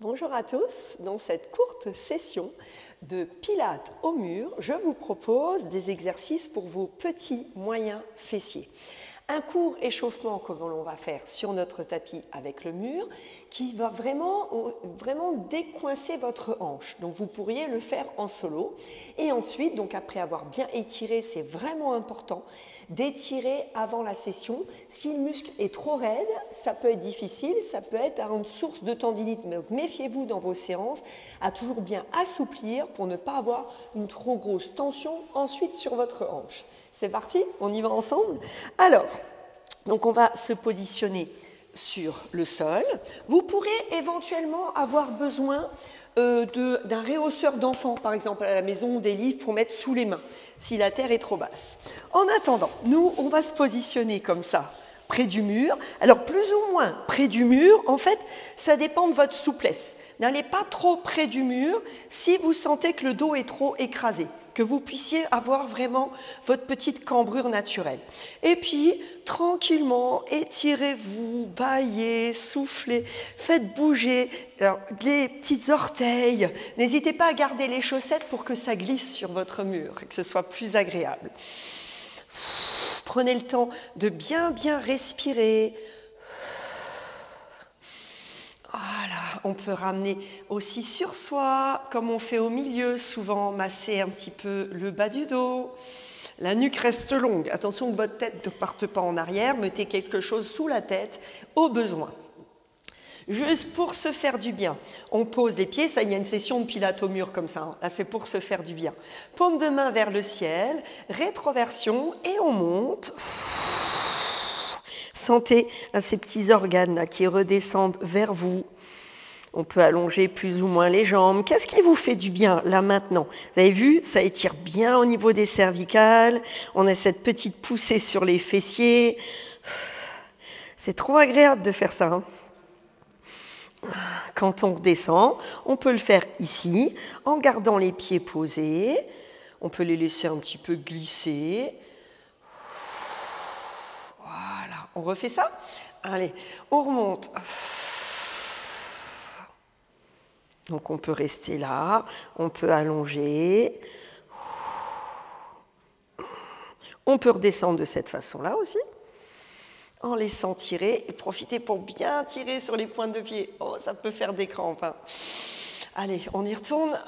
Bonjour à tous, dans cette courte session de Pilates au mur, je vous propose des exercices pour vos petits moyens fessiers. Un court échauffement que l'on va faire sur notre tapis avec le mur qui va vraiment décoincer votre hanche. Donc vous pourriez le faire en solo. Et ensuite, donc après avoir bien étiré, c'est vraiment important d'étirer avant la session. Si le muscle est trop raide, ça peut être difficile, ça peut être une source de tendinite. Mais méfiez-vous dans vos séances à toujours bien assouplir pour ne pas avoir une trop grosse tension ensuite sur votre hanche. C'est parti, on y va ensemble. Alors, donc on va se positionner sur le sol. Vous pourrez éventuellement avoir besoin d'un rehausseur d'enfant, par exemple à la maison, des livres pour mettre sous les mains, si la terre est trop basse. En attendant, nous, on va se positionner comme ça, près du mur. Alors, plus ou moins près du mur, en fait, ça dépend de votre souplesse. N'allez pas trop près du mur si vous sentez que le dos est trop écrasé, que vous puissiez avoir vraiment votre petite cambrure naturelle. Et puis, tranquillement, étirez-vous, bâillez, soufflez, faites bouger les petits orteils. N'hésitez pas à garder les chaussettes pour que ça glisse sur votre mur et que ce soit plus agréable. Prenez le temps de bien respirer. Voilà, on peut ramener aussi sur soi, comme on fait au milieu, souvent masser un petit peu le bas du dos. La nuque reste longue. Attention que votre tête ne parte pas en arrière. Mettez quelque chose sous la tête au besoin. Juste pour se faire du bien. On pose les pieds. Ça, il y a une session de pilates au mur comme ça. Hein. Là, c'est pour se faire du bien. Paume de main vers le ciel, rétroversion et on monte. Sentez ces petits organes là, qui redescendent vers vous. On peut allonger plus ou moins les jambes. Qu'est-ce qui vous fait du bien là maintenant? Vous avez vu, ça étire bien au niveau des cervicales. On a cette petite poussée sur les fessiers. C'est trop agréable de faire ça. Hein. Quand on redescend, on peut le faire ici, en gardant les pieds posés. On peut les laisser un petit peu glisser. Voilà, on refait ça? Allez, on remonte. Donc on peut rester là, on peut allonger. On peut redescendre de cette façon-là aussi, en laissant tirer. Et profitez pour bien tirer sur les pointes de pied. Oh, ça peut faire des crampes. Hein. Allez, on y retourne.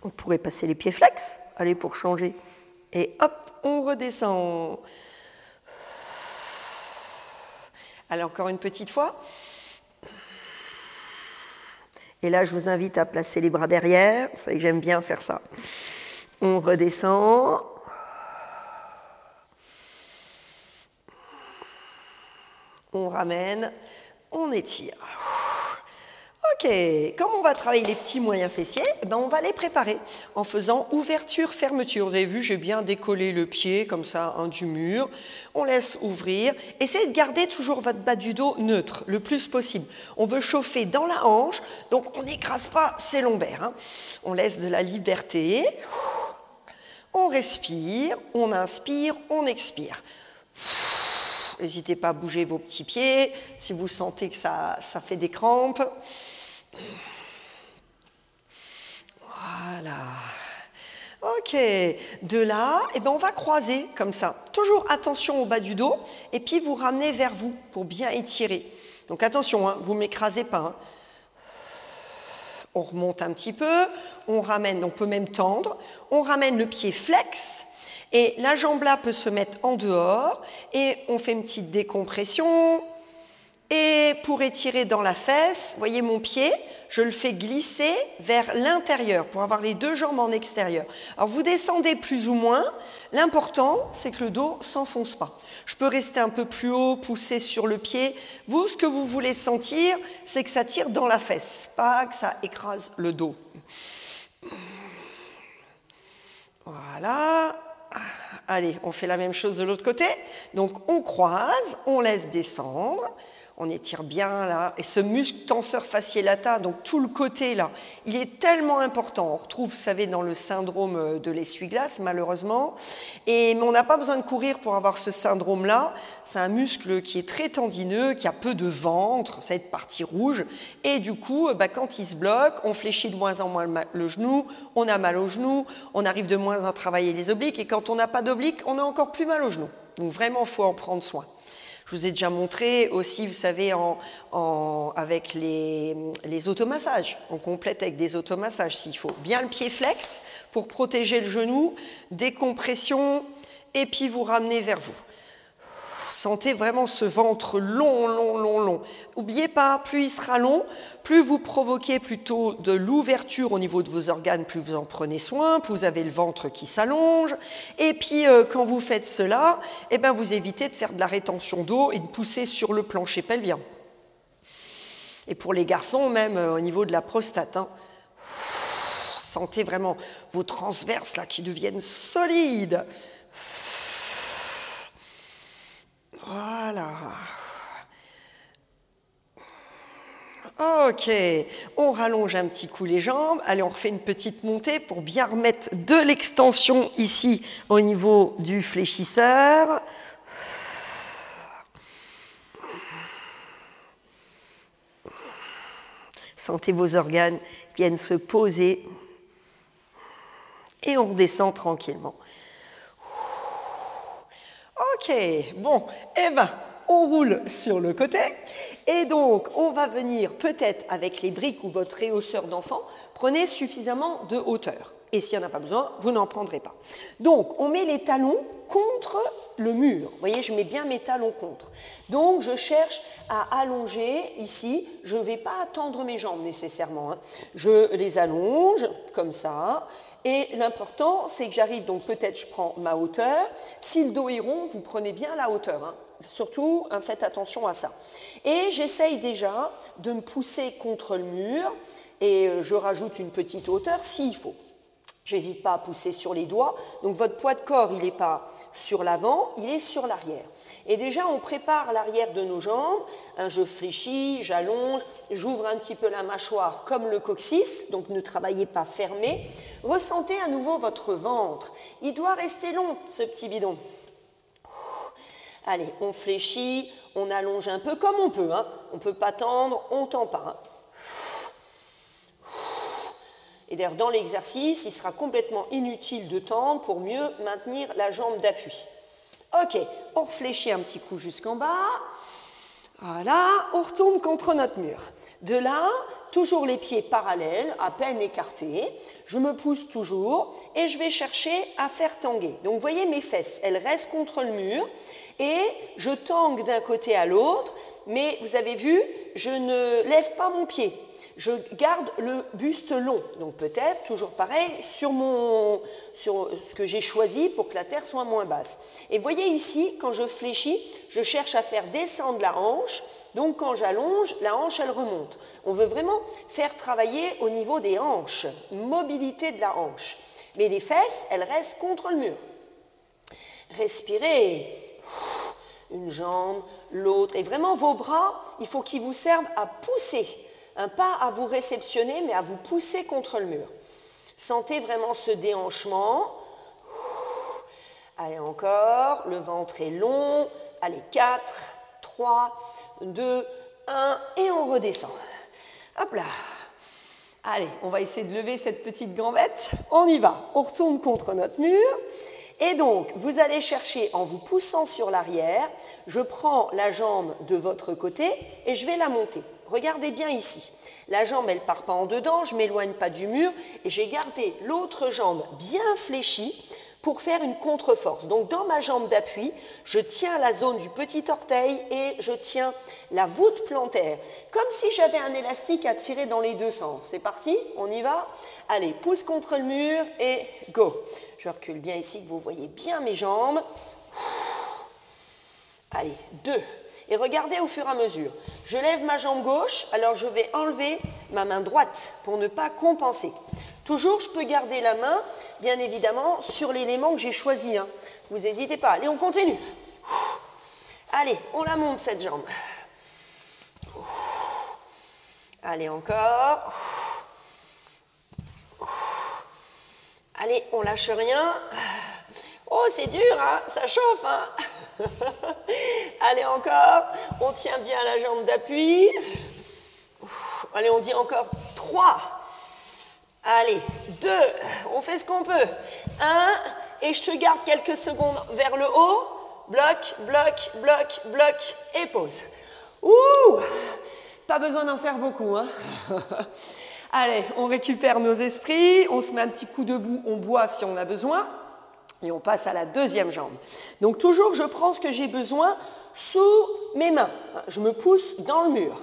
On pourrait passer les pieds flex. Allez, pour changer. Et hop, on redescend. Allez, encore une petite fois. Et là, je vous invite à placer les bras derrière. Vous savez que j'aime bien faire ça. On redescend. On ramène. On étire. Ok, comme on va travailler les petits moyens fessiers, on va les préparer en faisant ouverture-fermeture. Vous avez vu, j'ai bien décollé le pied comme ça du mur. On laisse ouvrir. Essayez de garder toujours votre bas du dos neutre le plus possible. On veut chauffer dans la hanche, donc on n'écrase pas ses lombaires. Hein. On laisse de la liberté. On respire, on inspire, on expire. N'hésitez pas à bouger vos petits pieds si vous sentez que ça fait des crampes. Voilà. Ok. De là, on va croiser comme ça. Toujours attention au bas du dos. Et puis vous ramenez vers vous pour bien étirer. Donc attention, hein, vous ne m'écrasez pas. Hein. On remonte un petit peu. On ramène, on peut même tendre. On ramène le pied flex. Et la jambe là peut se mettre en dehors. Et on fait une petite décompression. Et pour étirer dans la fesse, voyez mon pied, je le fais glisser vers l'intérieur pour avoir les deux jambes en extérieur. Alors vous descendez plus ou moins, l'important c'est que le dos ne s'enfonce pas. Je peux rester un peu plus haut, pousser sur le pied. Vous, ce que vous voulez sentir, c'est que ça tire dans la fesse, pas que ça écrase le dos. Voilà. Allez, on fait la même chose de l'autre côté. Donc on croise, on laisse descendre. On étire bien là. Et ce muscle tenseur fasciae lata, donc tout le côté là, il est tellement important. On retrouve, vous savez, dans le syndrome de l'essuie-glace, malheureusement. Mais on n'a pas besoin de courir pour avoir ce syndrome-là. C'est un muscle qui est très tendineux, qui a peu de ventre, cette partie rouge. Et du coup, quand il se bloque, on fléchit de moins en moins le genou, on a mal au genou, on arrive de moins à travailler les obliques. Et quand on n'a pas d'obliques, on a encore plus mal au genou. Donc vraiment, il faut en prendre soin. Je vous ai déjà montré aussi, vous savez, avec les automassages. On complète avec des automassages s'il faut. Bien le pied flex pour protéger le genou, décompression, et puis vous ramenez vers vous. Sentez vraiment ce ventre long, long, long, long. N'oubliez pas, plus il sera long, plus vous provoquez plutôt de l'ouverture au niveau de vos organes, plus vous en prenez soin, plus vous avez le ventre qui s'allonge. Et puis, quand vous faites cela, eh bien, vous évitez de faire de la rétention d'eau et de pousser sur le plancher pelvien. Et pour les garçons, même au niveau de la prostate, hein, sentez vraiment vos transverses là, qui deviennent solides. Voilà. Ok, on rallonge un petit coup les jambes. Allez, on refait une petite montée pour bien remettre de l'extension ici au niveau du fléchisseur. Sentez vos organes viennent se poser et on redescend tranquillement. Ok, bon, eh bien, on roule sur le côté. Et donc, on va venir peut-être avec les briques ou votre réhausseur d'enfant, prenez suffisamment de hauteur. Et s'il n'y en a pas besoin, vous n'en prendrez pas. Donc, on met les talons contre le mur. Vous voyez, je mets bien mes talons contre. Donc, je cherche à allonger ici. Je ne vais pas tendre mes jambes nécessairement, hein. Je les allonge comme ça. Et l'important, c'est que j'arrive, donc peut-être je prends ma hauteur. Si le dos est rond, vous prenez bien la hauteur, hein. Surtout, hein, faites attention à ça. Et j'essaye déjà de me pousser contre le mur et je rajoute une petite hauteur s'il faut. J'hésite pas à pousser sur les doigts. Donc votre poids de corps, il n'est pas sur l'avant, il est sur l'arrière. Et déjà, on prépare l'arrière de nos jambes. Hein, je fléchis, j'allonge, j'ouvre un petit peu la mâchoire comme le coccyx. Donc ne travaillez pas fermé. Ressentez à nouveau votre ventre. Il doit rester long, ce petit bidon. Allez, on fléchit, on allonge un peu comme on peut. Hein. On ne peut pas tendre, on ne tend pas. Hein. Et d'ailleurs, dans l'exercice, il sera complètement inutile de tendre pour mieux maintenir la jambe d'appui. Ok, on réfléchit un petit coup jusqu'en bas. Voilà, on retourne contre notre mur. De là, toujours les pieds parallèles, à peine écartés. Je me pousse toujours et je vais chercher à faire tanguer. Donc, vous voyez mes fesses, elles restent contre le mur et je tangue d'un côté à l'autre. Mais vous avez vu, je ne lève pas mon pied. Je garde le buste long, donc peut-être, toujours pareil, sur ce que j'ai choisi pour que la terre soit moins basse. Et vous voyez ici, quand je fléchis, je cherche à faire descendre la hanche, donc quand j'allonge, la hanche, elle remonte. On veut vraiment faire travailler au niveau des hanches, mobilité de la hanche. Mais les fesses, elles restent contre le mur. Respirez, une jambe, l'autre, et vraiment vos bras, il faut qu'ils vous servent à pousser. Pas à vous réceptionner, mais à vous pousser contre le mur. Sentez vraiment ce déhanchement. Allez, encore. Le ventre est long. Allez, 4, 3, 2, 1. Et on redescend. Hop là. Allez, on va essayer de lever cette petite gambette. On y va. On retourne contre notre mur. Et donc, vous allez chercher, en vous poussant sur l'arrière, je prends la jambe de votre côté et je vais la monter. Regardez bien ici. La jambe, elle ne part pas en dedans, je ne m'éloigne pas du mur et j'ai gardé l'autre jambe bien fléchie pour faire une contre-force. Donc, dans ma jambe d'appui, je tiens la zone du petit orteil et je tiens la voûte plantaire. Comme si j'avais un élastique à tirer dans les deux sens. C'est parti, on y va. Allez, pousse contre le mur et go. Je recule bien ici, que vous voyez bien mes jambes. Allez, 2. Et regardez au fur et à mesure. Je lève ma jambe gauche, alors je vais enlever ma main droite pour ne pas compenser. Toujours, je peux garder la main, bien évidemment, sur l'élément que j'ai choisi. Hein. Vous n'hésitez pas. Allez, on continue. Allez, on la monte, cette jambe. Allez, encore. Allez, on lâche rien. Oh, c'est dur, hein, ça chauffe, hein. Allez, encore. On tient bien la jambe d'appui. Allez, on dit encore 3. Allez, 2. On fait ce qu'on peut. 1. Et je te garde quelques secondes vers le haut. Bloc, bloc, bloc, bloc. Et pause. Ouh! Pas besoin d'en faire beaucoup, hein. Allez, on récupère nos esprits. On se met un petit coup debout. On boit si on a besoin. Et on passe à la deuxième jambe. Donc toujours, je prends ce que j'ai besoin sous mes mains. Je me pousse dans le mur.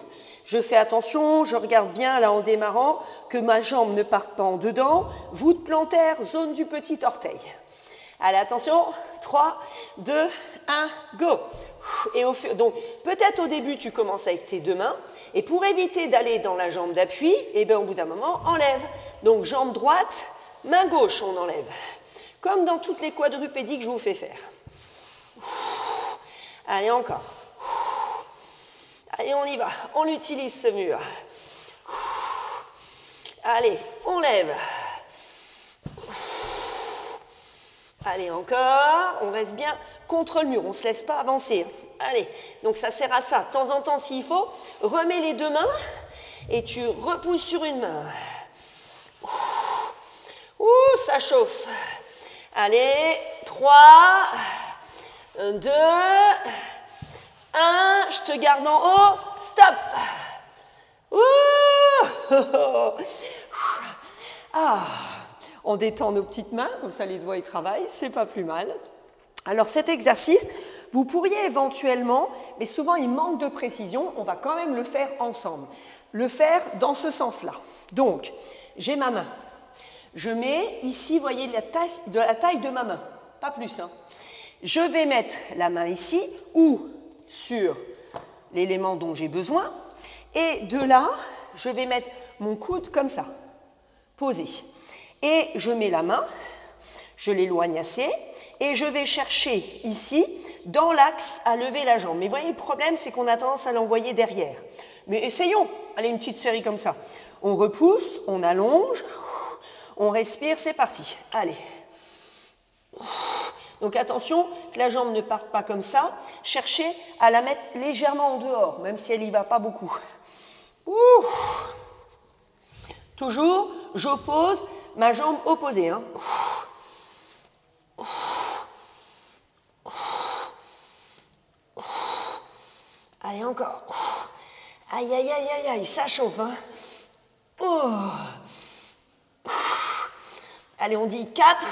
Je fais attention, je regarde bien là en démarrant que ma jambe ne parte pas en dedans. Voûte plantaire, zone du petit orteil. Allez, attention. 3, 2, 1, go. Et donc, peut-être au début, tu commences avec tes deux mains. Et pour éviter d'aller dans la jambe d'appui, eh bien, au bout d'un moment, enlève. Donc, jambe droite, main gauche, on enlève. Comme dans toutes les quadrupédies que je vous fais faire. Allez, encore. Allez, on y va. On utilise ce mur. Allez, on lève. Allez, encore. On reste bien contre le mur. On ne se laisse pas avancer. Allez, donc ça sert à ça. De temps en temps, s'il faut, remets les deux mains et tu repousses sur une main. Ouh, ça chauffe. Allez, 3, 2, 1, je te garde en haut, stop. Ouh. Ah, on détend nos petites mains, comme ça les doigts ils travaillent, c'est pas plus mal. Alors cet exercice, vous pourriez éventuellement, mais souvent il manque de précision, on va quand même le faire ensemble. Le faire dans ce sens-là. Donc, j'ai ma main. Je mets ici, voyez, la taille de ma main, pas plus. Hein. Je vais mettre la main ici ou sur l'élément dont j'ai besoin. Et de là, je vais mettre mon coude comme ça, posé. Et je mets la main, je l'éloigne assez, et je vais chercher ici, dans l'axe, à lever la jambe. Mais vous voyez, le problème, c'est qu'on a tendance à l'envoyer derrière. Mais essayons. Allez, une petite série comme ça. On repousse, on allonge. On respire, c'est parti. Allez. Donc attention que la jambe ne parte pas comme ça. Cherchez à la mettre légèrement en dehors, même si elle n'y va pas beaucoup. Ouh. Toujours, j'oppose ma jambe opposée. Hein. Allez, encore. Aïe, aïe, aïe, aïe, aïe, ça chauffe. Hein. Oh. Allez, on dit 4,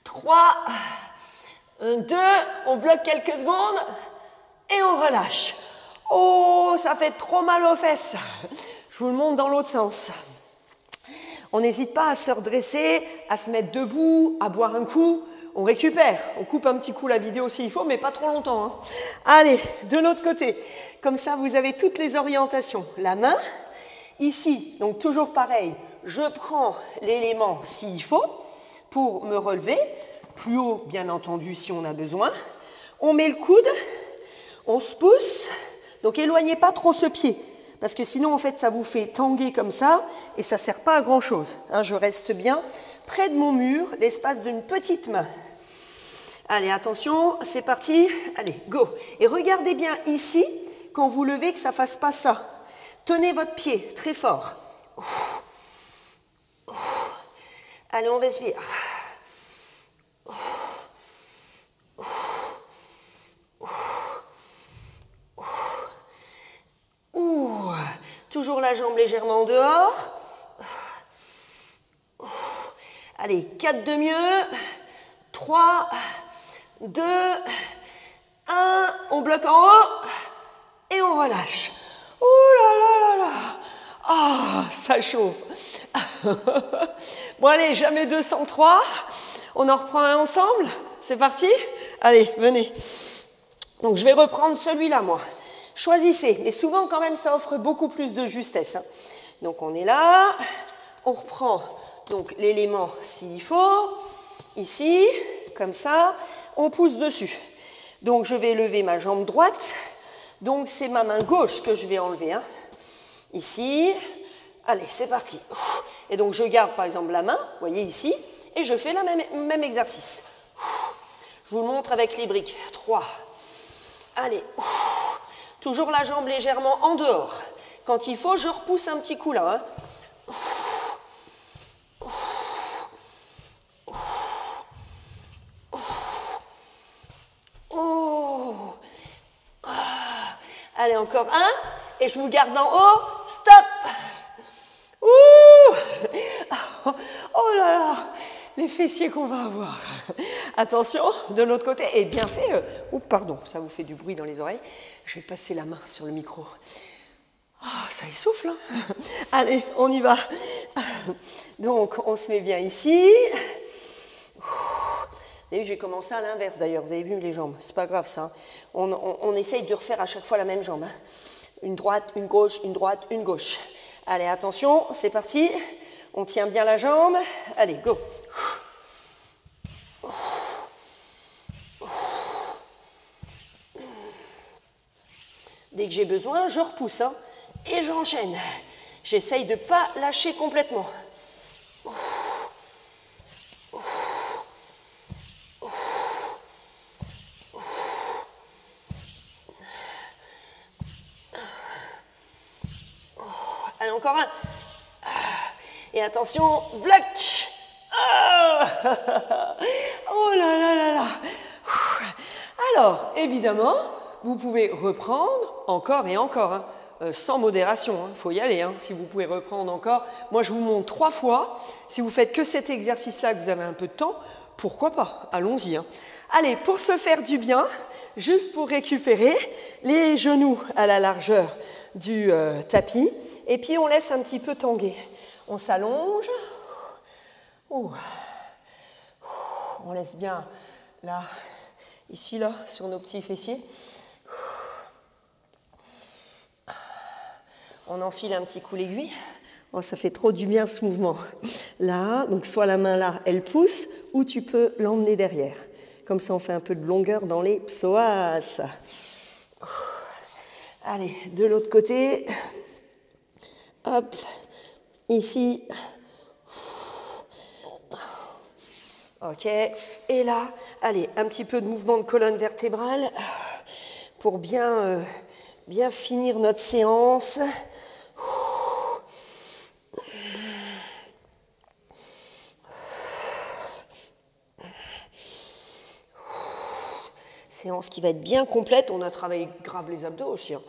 3, 2, on bloque quelques secondes et on relâche. Oh, ça fait trop mal aux fesses. Je vous le montre dans l'autre sens. On n'hésite pas à se redresser, à se mettre debout, à boire un coup. On récupère, on coupe un petit coup la vidéo s'il faut, mais pas trop longtemps. Hein. Allez, de l'autre côté. Comme ça, vous avez toutes les orientations. La main, ici, donc toujours pareil. Je prends l'élément s'il faut pour me relever, plus haut bien entendu si on a besoin. On met le coude, on se pousse, donc éloignez pas trop ce pied, parce que sinon en fait ça vous fait tanguer comme ça et ça ne sert pas à grand chose. Hein, je reste bien près de mon mur, l'espace d'une petite main. Allez, attention, c'est parti, allez, go. Et regardez bien ici, quand vous levez, que ça ne fasse pas ça. Tenez votre pied très fort. Allez, on respire. Ouh. Toujours la jambe légèrement en dehors. Allez, 4 de mieux. 3, 2, 1. On bloque en haut et on relâche. Ouh là là là là. Ah, ça chauffe. Bon, allez, jamais 203. On en reprend un ensemble. C'est parti? Allez, venez. Donc, je vais reprendre celui-là, moi. Choisissez. Mais souvent, quand même, ça offre beaucoup plus de justesse. Hein. Donc, on est là. On reprend donc l'élément s'il faut. Ici, comme ça. On pousse dessus. Donc, je vais lever ma jambe droite. Donc, c'est ma main gauche que je vais enlever. Hein. Ici. Allez, c'est parti. Et donc, je garde par exemple la main, vous voyez ici, et je fais le même exercice. Je vous le montre avec les briques. 3. Allez. Toujours la jambe légèrement en dehors. Quand il faut, je repousse un petit coup là. Oh. Allez, encore un. Et je vous garde en haut. Stop. Ouh. Oh là là. Les fessiers qu'on va avoir. Attention, de l'autre côté. Et bien fait. Oh, pardon, ça vous fait du bruit dans les oreilles. Je vais passer la main sur le micro. Oh, ça essouffle. Hein. Allez, on y va. Donc, on se met bien ici. Vous avez vu, j'ai commencé à l'inverse d'ailleurs. Vous avez vu les jambes. C'est pas grave ça. On essaye de refaire à chaque fois la même jambe. Hein. Une droite, une gauche, une droite, une gauche. Allez, attention, c'est parti. On tient bien la jambe. Allez, go. Dès que j'ai besoin, je repousse. Hein, et j'enchaîne. J'essaye de ne pas lâcher complètement. Allez, encore un. Et attention, bloc. Oh là là là là. Alors, évidemment, vous pouvez reprendre encore et encore, hein, sans modération. Il faut y aller, hein, si vous pouvez reprendre encore. Moi, je vous montre 3 fois. Si vous faites que cet exercice-là, que vous avez un peu de temps, pourquoi pas? Allons-y. Hein. Allez, pour se faire du bien, juste pour récupérer, les genoux à la largeur du tapis. Et puis, on laisse un petit peu tanguer. On s'allonge. On laisse bien, là, ici, là, sur nos petits fessiers. On enfile un petit coup l'aiguille. Oh, ça fait trop du bien ce mouvement. Là, donc soit la main là, elle pousse, ou tu peux l'emmener derrière. Comme ça, on fait un peu de longueur dans les psoas. Allez, de l'autre côté. Hop, ici. Ok, et là, allez, un petit peu de mouvement de colonne vertébrale pour bien finir notre séance. Séance qui va être bien complète. On a travaillé grave les abdos aussi. Hein.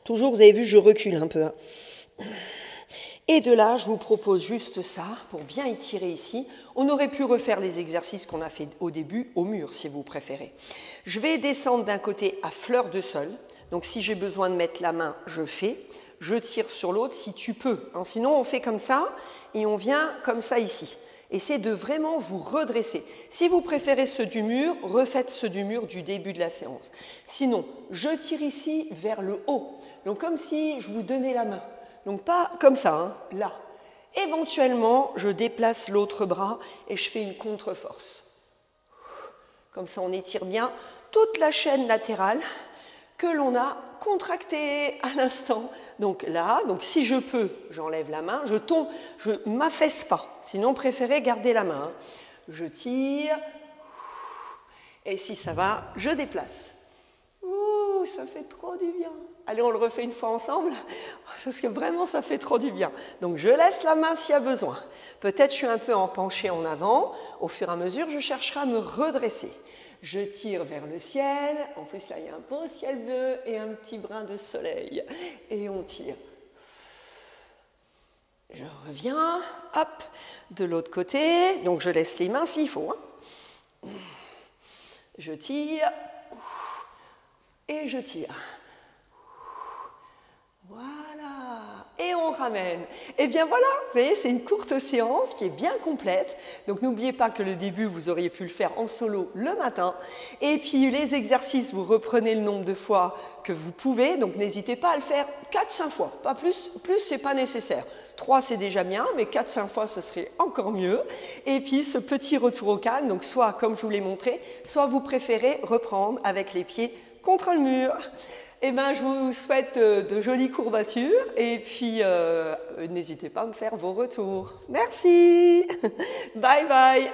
Toujours, vous avez vu, je recule un peu. Hein. Et de là, je vous propose juste ça, pour bien étirer ici. On aurait pu refaire les exercices qu'on a fait au début au mur, si vous préférez. Je vais descendre d'un côté à fleur de sol. Donc, si j'ai besoin de mettre la main, je fais. Je tire sur l'autre si tu peux. Hein, sinon, on fait comme ça et on vient comme ça ici. Essayez de vraiment vous redresser. Si vous préférez ceux du mur, refaites ceux du mur du début de la séance. Sinon, je tire ici vers le haut. Donc, comme si je vous donnais la main. Donc, pas comme ça, hein, là. Éventuellement, je déplace l'autre bras et je fais une contre-force. Comme ça, on étire bien toute la chaîne latérale que l'on a contractée à l'instant. Donc là, donc si je peux, j'enlève la main, je tombe, je ne m'affaisse pas. Sinon, préférez garder la main. Je tire. Et si ça va, je déplace. Ouh, ça fait trop du bien. Allez, on le refait une fois ensemble, parce que vraiment, ça fait trop du bien. Donc, je laisse la main s'il y a besoin. Peut-être je suis un peu penchée en avant. Au fur et à mesure, je chercherai à me redresser. Je tire vers le ciel. En plus, là, il y a un beau ciel bleu et un petit brin de soleil. Et on tire. Je reviens, hop, de l'autre côté. Donc, je laisse les mains s'il faut. Hein. Je tire. Et je tire. Voilà. Et on ramène. Et bien voilà, vous voyez, c'est une courte séance qui est bien complète. Donc n'oubliez pas que le début, vous auriez pu le faire en solo le matin. Et puis les exercices, vous reprenez le nombre de fois que vous pouvez. Donc n'hésitez pas à le faire 4-5 fois. Pas plus, ce n'est pas nécessaire. 3, c'est déjà bien, mais 4-5 fois, ce serait encore mieux. Et puis ce petit retour au calme, donc soit comme je vous l'ai montré, soit vous préférez reprendre avec les pieds contre le mur. Eh ben, je vous souhaite de jolies courbatures et puis n'hésitez pas à me faire vos retours. Merci. Bye bye.